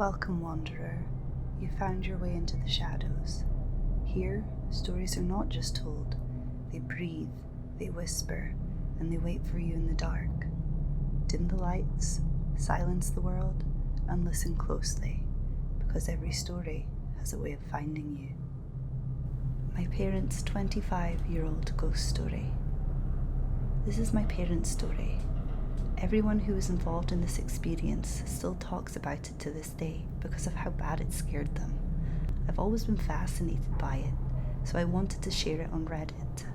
Welcome, wanderer. You found your way into the shadows. Here, stories are not just told, they breathe, they whisper, and they wait for you in the dark. Dim the lights, silence the world, and listen closely, because every story has a way of finding you. My parents' 25-year-old ghost story. This is my parents' story. Everyone who was involved in this experience still talks about it to this day because of how bad it scared them. I've always been fascinated by it, so I wanted to share it on Reddit.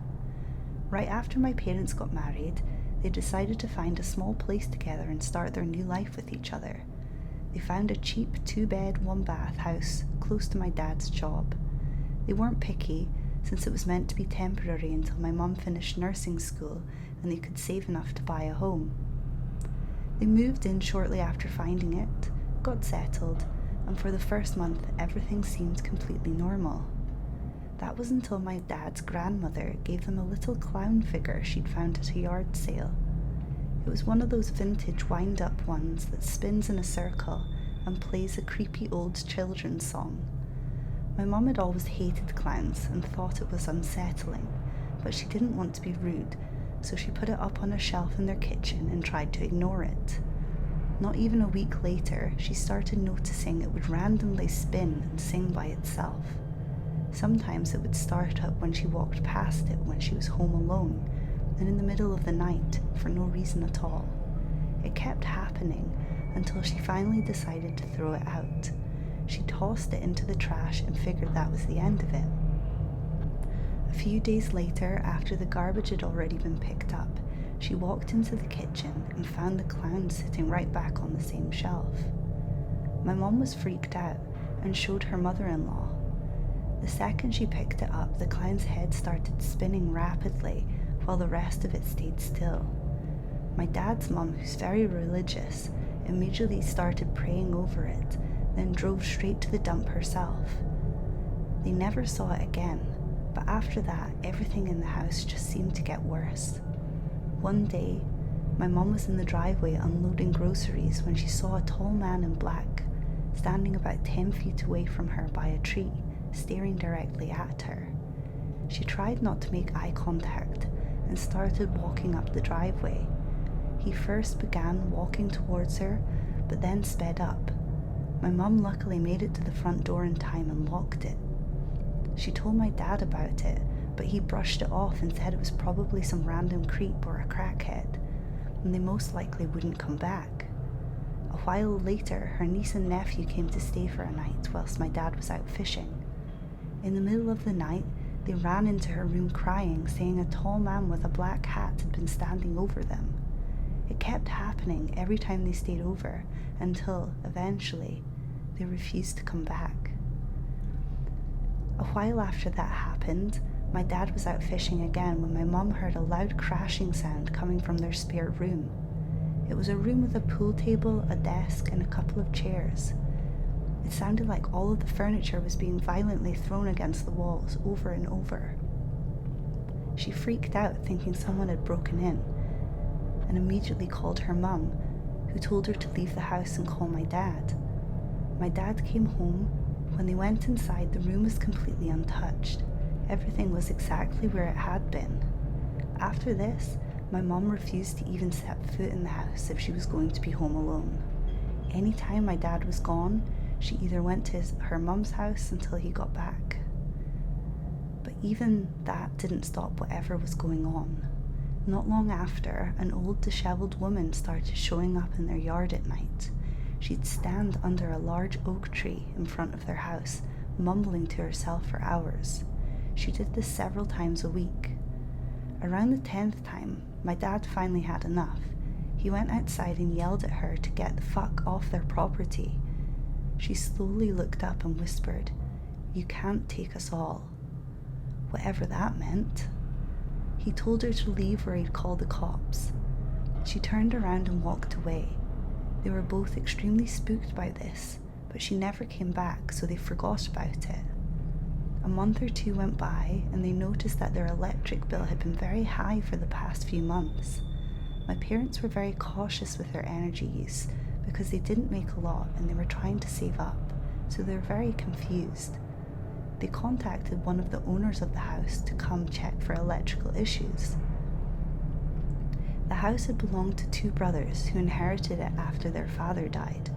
Right after my parents got married, they decided to find a small place together and start their new life with each other. They found a cheap 2-bed, 1-bath house close to my dad's job. They weren't picky, since it was meant to be temporary until my mum finished nursing school and they could save enough to buy a home. They moved in shortly after finding it, got settled, and for the first month everything seemed completely normal. That was until my dad's grandmother gave them a little clown figure she'd found at a yard sale. It was one of those vintage wind-up ones that spins in a circle and plays a creepy old children's song. My mum had always hated clowns and thought it was unsettling, but she didn't want to be rude, so she put it up on a shelf in their kitchen and tried to ignore it. Not even a week later, she started noticing it would randomly spin and sing by itself. Sometimes it would start up when she walked past it when she was home alone, and in the middle of the night for no reason at all. It kept happening until she finally decided to throw it out. She tossed it into the trash and figured that was the end of it. A few days later, after the garbage had already been picked up, she walked into the kitchen and found the clown sitting right back on the same shelf. My mum was freaked out and showed her mother-in-law. The second she picked it up, the clown's head started spinning rapidly while the rest of it stayed still. My dad's mum, who's very religious, immediately started praying over it, then drove straight to the dump herself. They never saw it again, but after that, everything in the house just seemed to get worse. One day, my mum was in the driveway unloading groceries when she saw a tall man in black, standing about 10 feet away from her by a tree, staring directly at her. She tried not to make eye contact and started walking up the driveway. He first began walking towards her, but then sped up. My mum luckily made it to the front door in time and locked it. She told my dad about it, but he brushed it off and said it was probably some random creep or a crackhead, and they most likely wouldn't come back. A while later, her niece and nephew came to stay for a night whilst my dad was out fishing. In the middle of the night, they ran into her room crying, saying a tall man with a black hat had been standing over them. It kept happening every time they stayed over, until, eventually, they refused to come back. A while after that happened, my dad was out fishing again when my mum heard a loud crashing sound coming from their spare room. It was a room with a pool table, a desk, and a couple of chairs. It sounded like all of the furniture was being violently thrown against the walls over and over. She freaked out, thinking someone had broken in, and immediately called her mum, who told her to leave the house and call my dad. My dad came home. When they went inside, the room was completely untouched. Everything was exactly where it had been. After this, my mum refused to even set foot in the house if she was going to be home alone. Anytime my dad was gone, she either went to her mum's house until he got back. But even that didn't stop whatever was going on. Not long after, an old dishevelled woman started showing up in their yard at night. She'd stand under a large oak tree in front of their house, mumbling to herself for hours. She did this several times a week. Around the 10th time, my dad finally had enough. He went outside and yelled at her to get the fuck off their property. She slowly looked up and whispered, "You can't take us all." Whatever that meant. He told her to leave or he'd call the cops. She turned around and walked away. They were both extremely spooked by this, but she never came back, so they forgot about it. A month or two went by, and they noticed that their electric bill had been very high for the past few months. My parents were very cautious with their energy use because they didn't make a lot and they were trying to save up, so they were very confused. They contacted one of the owners of the house to come check for electrical issues. The house had belonged to two brothers who inherited it after their father died.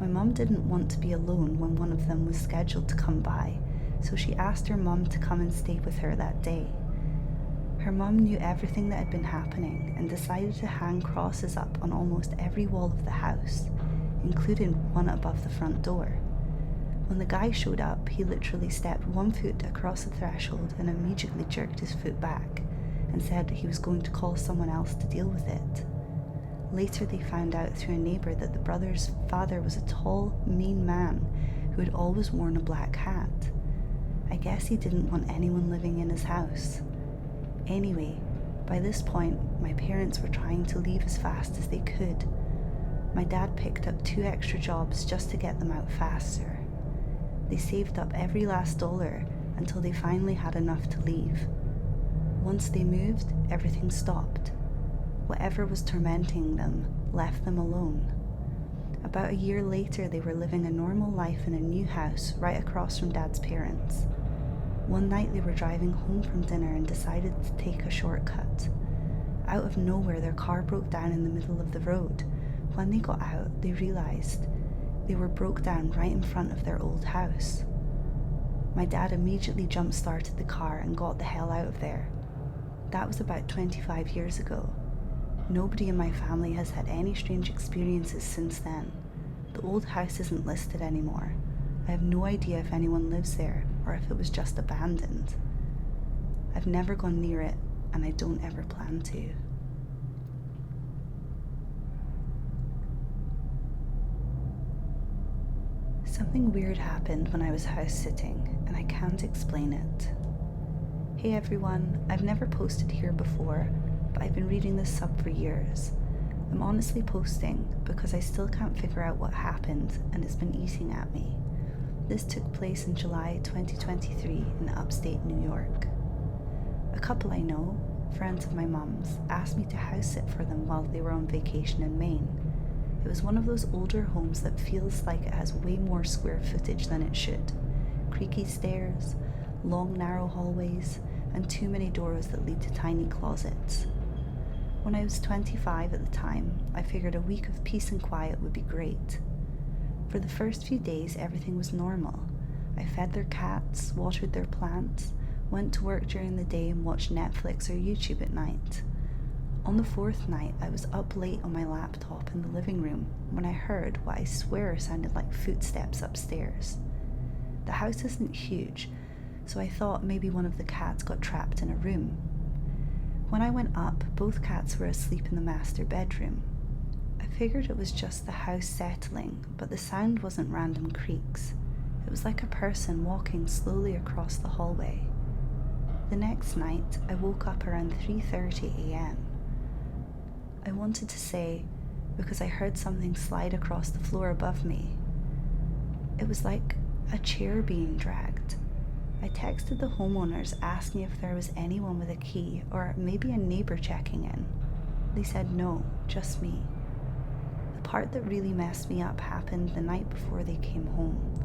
My mum didn't want to be alone when one of them was scheduled to come by, so she asked her mum to come and stay with her that day. Her mum knew everything that had been happening and decided to hang crosses up on almost every wall of the house, including one above the front door. When the guy showed up, he literally stepped 1 foot across the threshold and immediately jerked his foot back and said he was going to call someone else to deal with it. Later they found out through a neighbour that the brother's father was a tall, mean man who had always worn a black hat. I guess he didn't want anyone living in his house. Anyway, by this point, my parents were trying to leave as fast as they could. My dad picked up 2 extra jobs just to get them out faster. They saved up every last dollar until they finally had enough to leave. Once they moved, everything stopped. Whatever was tormenting them left them alone. About a year later, they were living a normal life in a new house right across from Dad's parents. One night they were driving home from dinner and decided to take a shortcut. Out of nowhere, their car broke down in the middle of the road. When they got out, they realised they were broke down right in front of their old house. My dad immediately jump-started the car and got the hell out of there. That was about 25 years ago. Nobody in my family has had any strange experiences since then. The old house isn't listed anymore. I have no idea if anyone lives there or if it was just abandoned. I've never gone near it, and I don't ever plan to. Something weird happened when I was house sitting, and I can't explain it. Hey everyone, I've never posted here before, but I've been reading this sub for years. I'm honestly posting because I still can't figure out what happened and it's been eating at me. This took place in July 2023 in upstate New York. A couple I know, friends of my mum's, asked me to house sit for them while they were on vacation in Maine. It was one of those older homes that feels like it has way more square footage than it should. Creaky stairs, long narrow hallways, and too many doors that lead to tiny closets. When I was 25 at the time, I figured a week of peace and quiet would be great. For the first few days, everything was normal. I fed their cats, watered their plants, went to work during the day and watched Netflix or YouTube at night. On the 4th night, I was up late on my laptop in the living room when I heard what I swear sounded like footsteps upstairs. The house isn't huge, so I thought maybe one of the cats got trapped in a room. When I went up, both cats were asleep in the master bedroom. I figured it was just the house settling, but the sound wasn't random creaks. It was like a person walking slowly across the hallway. The next night, I woke up around 3:30 a.m. I wanted to say, because I heard something slide across the floor above me. It was like a chair being dragged. I texted the homeowners asking if there was anyone with a key or maybe a neighbour checking in. They said no, just me. The part that really messed me up happened the night before they came home.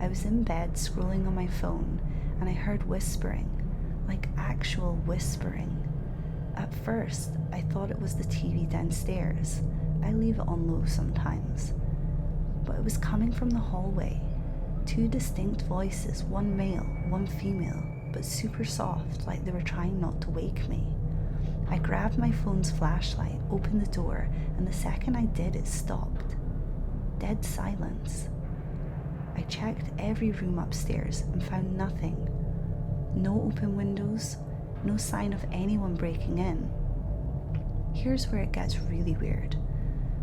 I was in bed scrolling on my phone and I heard whispering, like actual whispering. At first, I thought it was the TV downstairs. I leave it on low sometimes. But it was coming from the hallway. 2 distinct voices, one male, one female, but super soft, like they were trying not to wake me. I grabbed my phone's flashlight, opened the door, and the second I did, it stopped. Dead silence. I checked every room upstairs and found nothing. No open windows, no sign of anyone breaking in. Here's where it gets really weird.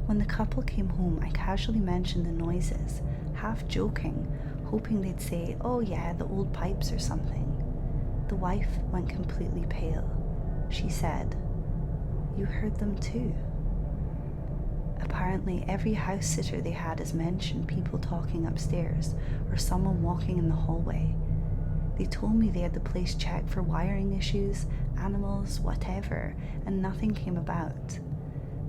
When the couple came home, I casually mentioned the noises, half joking, hoping they'd say, "Oh yeah, the old pipes or something." The wife went completely pale. She said, "You heard them too." Apparently, every house sitter they had has mentioned people talking upstairs or someone walking in the hallway. They told me they had the place checked for wiring issues, animals, whatever, and nothing came about.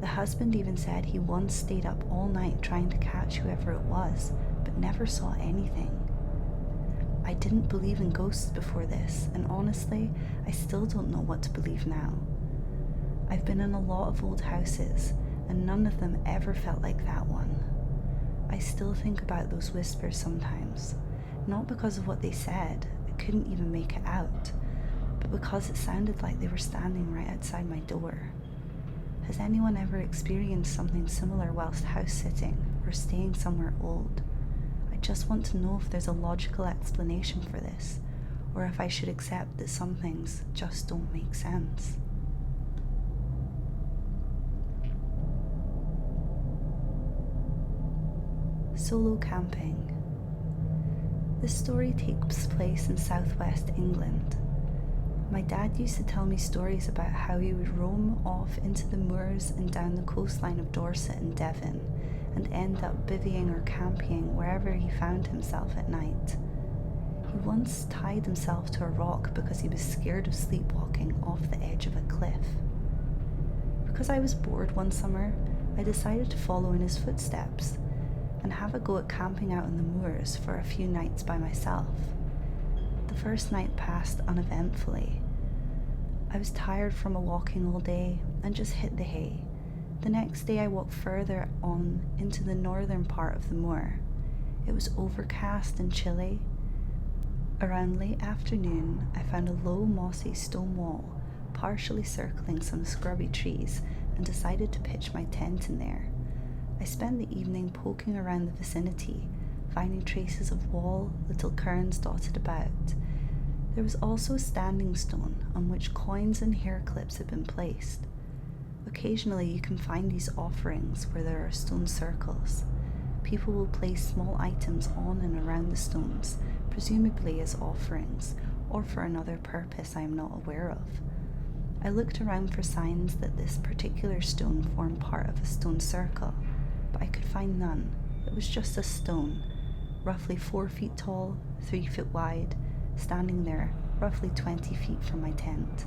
The husband even said he once stayed up all night trying to catch whoever it was, but never saw anything. I didn't believe in ghosts before this, and honestly, I still don't know what to believe now. I've been in a lot of old houses, and none of them ever felt like that one. I still think about those whispers sometimes, not because of what they said, I couldn't even make it out, but because it sounded like they were standing right outside my door. Has anyone ever experienced something similar whilst house sitting or staying somewhere old? I just want to know if there's a logical explanation for this, or if I should accept that some things just don't make sense. Solo camping. This story takes place in southwest England. My dad used to tell me stories about how he would roam off into the moors and down the coastline of Dorset and Devon and end up bivvying or camping wherever he found himself at night. He once tied himself to a rock because he was scared of sleepwalking off the edge of a cliff. Because I was bored one summer, I decided to follow in his footsteps and have a go at camping out on the moors for a few nights by myself. The first night passed uneventfully. I was tired from walking all day and just hit the hay. The next day I walked further on into the northern part of the moor. It was overcast and chilly. Around late afternoon, I found a low mossy stone wall partially circling some scrubby trees and decided to pitch my tent in there. I spent the evening poking around the vicinity, finding traces of wall, little cairns dotted about. There was also a standing stone on which coins and hair clips had been placed. Occasionally you can find these offerings where there are stone circles. People will place small items on and around the stones, presumably as offerings, or for another purpose I am not aware of. I looked around for signs that this particular stone formed part of a stone circle, but I could find none. It was just a stone, roughly 4 feet tall, 3 feet wide, standing there, roughly 20 feet from my tent.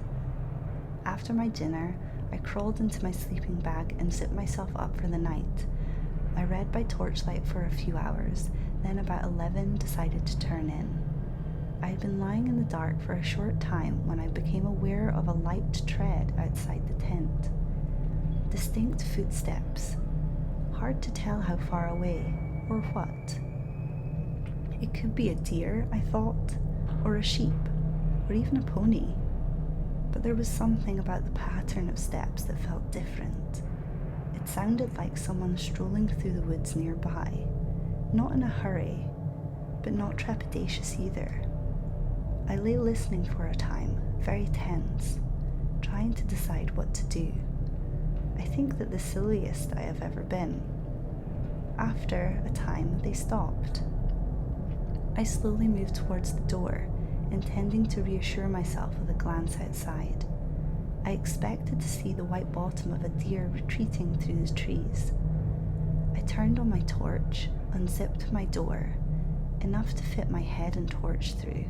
After my dinner, I crawled into my sleeping bag and zipped myself up for the night. I read by torchlight for a few hours, then about 11 decided to turn in. I had been lying in the dark for a short time when I became aware of a light tread outside the tent. Distinct footsteps. Hard to tell how far away, or what. It could be a deer, I thought, or a sheep, or even a pony. But there was something about the pattern of steps that felt different. It sounded like someone strolling through the woods nearby, not in a hurry, but not trepidatious either. I lay listening for a time, very tense, trying to decide what to do. I think that the silliest I have ever been. After a time, they stopped. I slowly moved towards the door, intending to reassure myself with a glance outside. I expected to see the white bottom of a deer retreating through the trees. I turned on my torch, unzipped my door, enough to fit my head and torch through,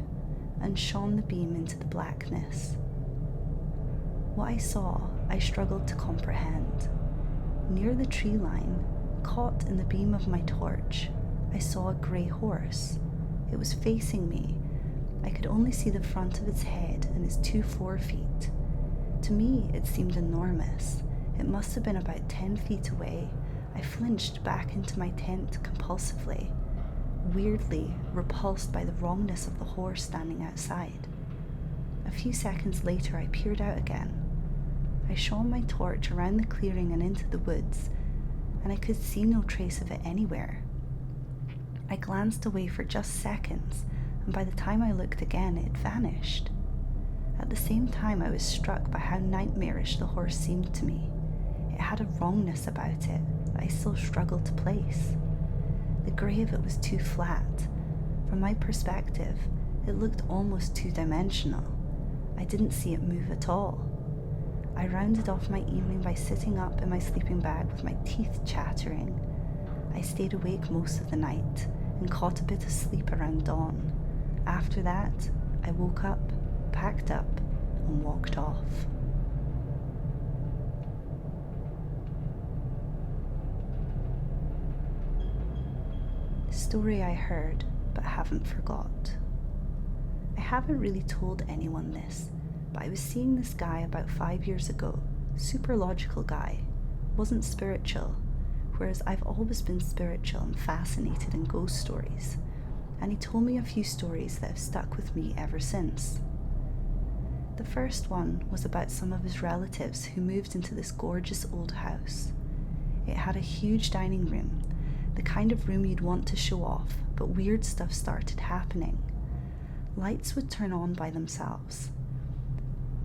and shone the beam into the blackness. What I saw, I struggled to comprehend. Near the tree line, caught in the beam of my torch, I saw a grey horse. It was facing me. I could only see the front of its head and its 2 forefeet. To me, it seemed enormous. It must have been about 10 feet away. I flinched back into my tent compulsively, weirdly repulsed by the wrongness of the horse standing outside. A few seconds later, I peered out again. I shone my torch around the clearing and into the woods, and I could see no trace of it anywhere. I glanced away for just seconds, and by the time I looked again, it vanished. At the same time, I was struck by how nightmarish the horse seemed to me. It had a wrongness about it that I still struggled to place. The grey of it was too flat. From my perspective, it looked almost two-dimensional. I didn't see it move at all. I rounded off my evening by sitting up in my sleeping bag with my teeth chattering. I stayed awake most of the night and caught a bit of sleep around dawn. After that, I woke up, packed up, and walked off. Story I heard but haven't forgot. I haven't really told anyone this, but I was seeing this guy about 5 years ago. Super logical guy. Wasn't spiritual, whereas I've always been spiritual and fascinated in ghost stories. And he told me a few stories that have stuck with me ever since. The first one was about some of his relatives who moved into this gorgeous old house. It had a huge dining room, the kind of room you'd want to show off, but weird stuff started happening. Lights would turn on by themselves,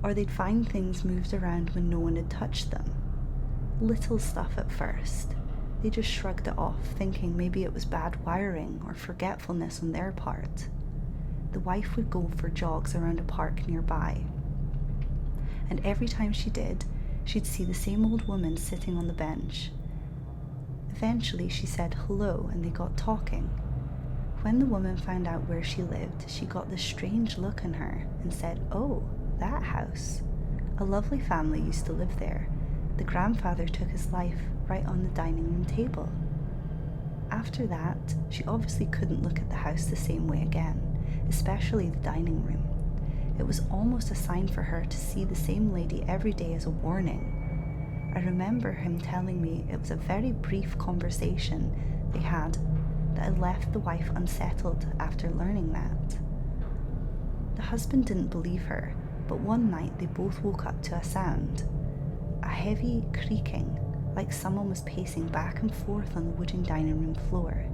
or they'd find things moved around when no one had touched them. Little stuff at first. They just shrugged it off, thinking maybe it was bad wiring or forgetfulness on their part. The wife would go for jogs around a park nearby, and every time she did, she'd see the same old woman sitting on the bench. Eventually she said hello and they got talking. When the woman found out where she lived, she got this strange look on her and said, "Oh, that house. A lovely family used to live there. The grandfather took his life right on the dining room table." After that, she obviously couldn't look at the house the same way again, especially the dining room. It was almost a sign for her to see the same lady every day as a warning. I remember him telling me it was a very brief conversation they had that had left the wife unsettled after learning that. The husband didn't believe her, but one night they both woke up to a sound. A heavy creaking, like someone was pacing back and forth on the wooden dining room floor.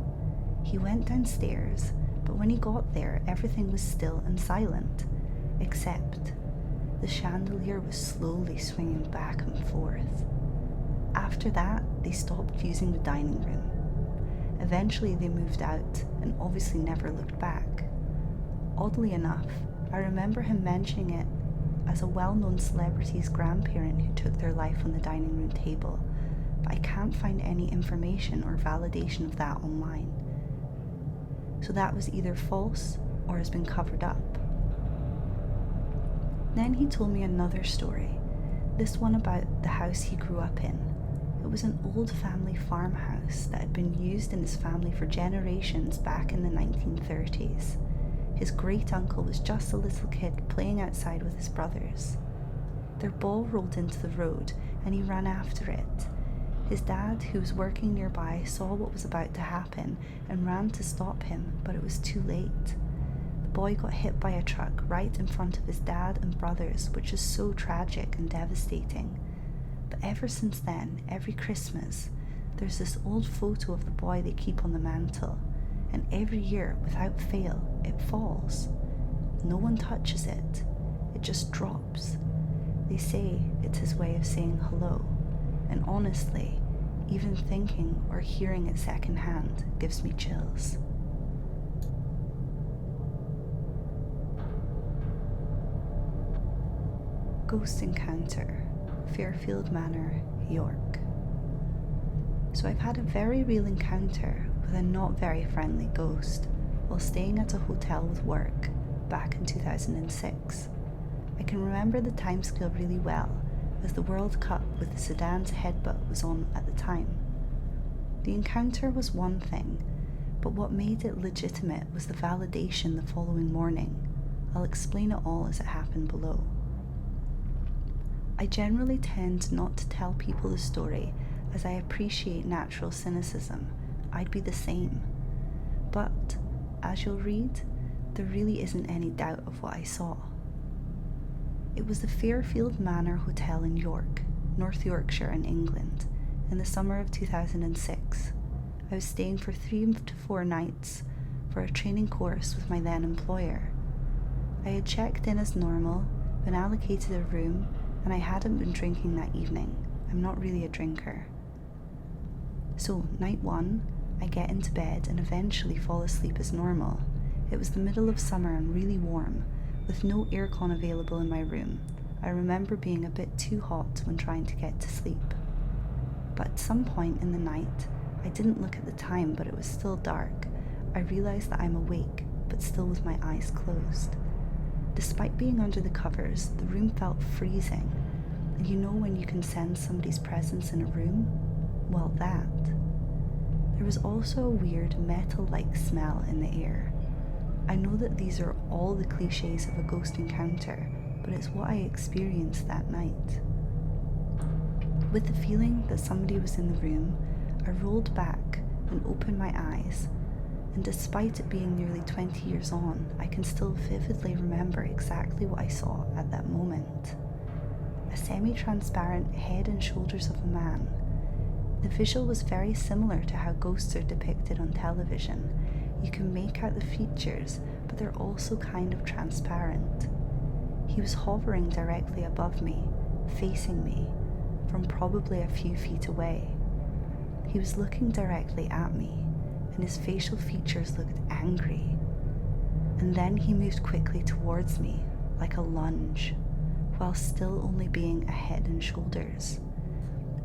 He went downstairs, but when he got there, everything was still and silent, except the chandelier was slowly swinging back and forth. After that, they stopped using the dining room. Eventually they moved out and obviously never looked back. Oddly enough, I remember him mentioning it as a well-known celebrity's grandparent who took their life on the dining room table, but I can't find any information or validation of that online. So that was either false or has been covered up. Then he told me another story, this one about the house he grew up in. It was an old family farmhouse that had been used in his family for generations back in the 1930s. His great-uncle was just a little kid playing outside with his brothers. Their ball rolled into the road and he ran after it. His dad, who was working nearby, saw what was about to happen and ran to stop him, but it was too late. The boy got hit by a truck right in front of his dad and brothers, which is so tragic and devastating. But ever since then, every Christmas, there's this old photo of the boy they keep on the mantle, and every year, without fail, it falls. No one touches it. It just drops. They say it's his way of saying hello, and honestly, even thinking or hearing it secondhand gives me chills. Ghost encounter, Fairfield Manor, York. So I've had a very real encounter with a not very friendly ghost while staying at a hotel with work back in 2006. I can remember the timescale really well, as the World Cup with the Sudan's headbutt was on at the time. The encounter was one thing, but what made it legitimate was the validation the following morning. I'll explain it all as it happened below. I generally tend not to tell people the story as I appreciate natural cynicism. I'd be the same. But, as you'll read, there really isn't any doubt of what I saw. It was the Fairfield Manor Hotel in York, North Yorkshire in England, in the summer of 2006. I was staying for 3 to 4 nights for a training course with my then employer. I had checked in as normal, been allocated a room, and I hadn't been drinking that evening. I'm not really a drinker. So, night 1, I get into bed and eventually fall asleep as normal. It was the middle of summer and really warm, with no aircon available in my room. I remember being a bit too hot when trying to get to sleep. But at some point in the night, I didn't look at the time, but it was still dark. I realized that I'm awake, but still with my eyes closed. Despite being under the covers, the room felt freezing. And you know when you can sense somebody's presence in a room? Well, that. There was also a weird metal-like smell in the air. I know that these are all the cliches of a ghost encounter, but it's what I experienced that night. With the feeling that somebody was in the room, I rolled back and opened my eyes, and despite it being nearly 20 years on, I can still vividly remember exactly what I saw at that moment. A semi-transparent head and shoulders of a man. The visual was very similar to how ghosts are depicted on television. You can make out the features, but they're also kind of transparent. He was hovering directly above me, facing me, from probably a few feet away. He was looking directly at me, and his facial features looked angry. And then he moved quickly towards me, like a lunge, while still only being a head and shoulders.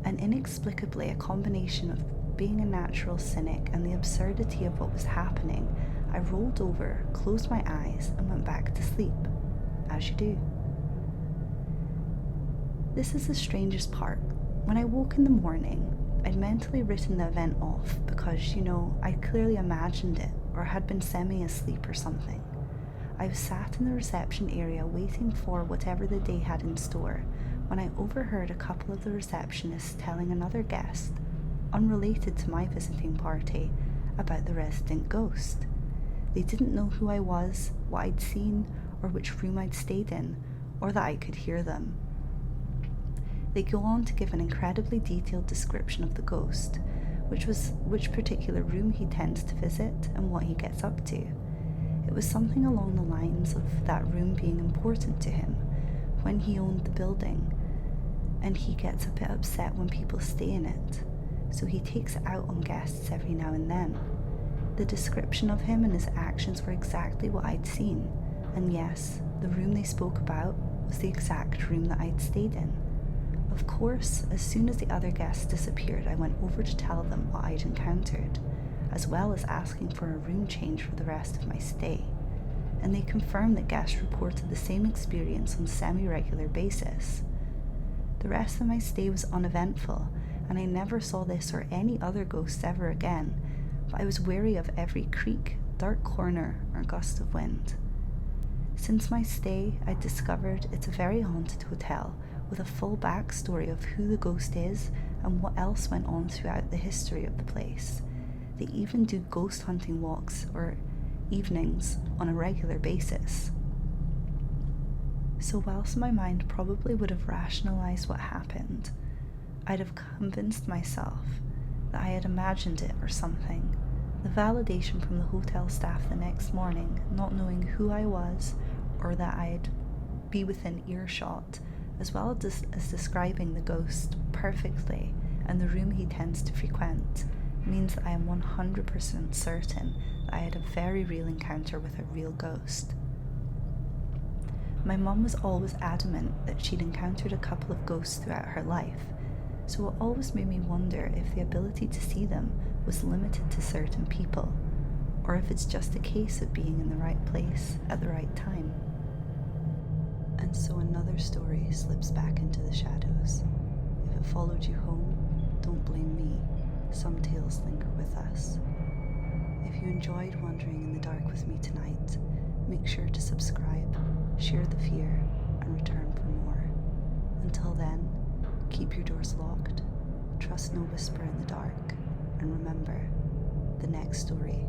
And inexplicably, a combination of being a natural cynic and the absurdity of what was happening, I rolled over, closed my eyes, and went back to sleep, as you do. This is the strangest part. When I woke in the morning, I'd mentally written the event off because, I'd clearly imagined it or had been semi-asleep or something. I was sat in the reception area waiting for whatever the day had in store when I overheard a couple of the receptionists telling another guest, unrelated to my visiting party, about the resident ghost. They didn't know who I was, what I'd seen, or which room I'd stayed in, or that I could hear them. They go on to give an incredibly detailed description of the ghost, which particular room he tends to visit and what he gets up to. It was something along the lines of that room being important to him when he owned the building, and he gets a bit upset when people stay in it, so he takes it out on guests every now and then. The description of him and his actions were exactly what I'd seen, and yes, the room they spoke about was the exact room that I'd stayed in. Of course, as soon as the other guests disappeared, I went over to tell them what I'd encountered, as well as asking for a room change for the rest of my stay, and they confirmed that guests reported the same experience on a semi-regular basis. The rest of my stay was uneventful, and I never saw this or any other ghosts ever again, but I was wary of every creak, dark corner, or gust of wind. Since my stay, I discovered it's a very haunted hotel with a full backstory of who the ghost is and what else went on throughout the history of the place. They even do ghost hunting walks or evenings on a regular basis. So whilst my mind probably would have rationalized what happened, I'd have convinced myself that I had imagined it or something. The validation from the hotel staff the next morning, not knowing who I was or that I'd be within earshot, as well as describing the ghost perfectly and the room he tends to frequent, means that I am 100% certain that I had a very real encounter with a real ghost. My mum was always adamant that she'd encountered a couple of ghosts throughout her life, so it always made me wonder if the ability to see them was limited to certain people, or if it's just a case of being in the right place at the right time. And so another story slips back into the shadows. If it followed you home, don't blame me. Some tales linger with us. If you enjoyed wandering in the dark with me tonight, make sure to subscribe, share the fear, and return for more. Until then, keep your doors locked, trust no whisper in the dark, and remember, the next story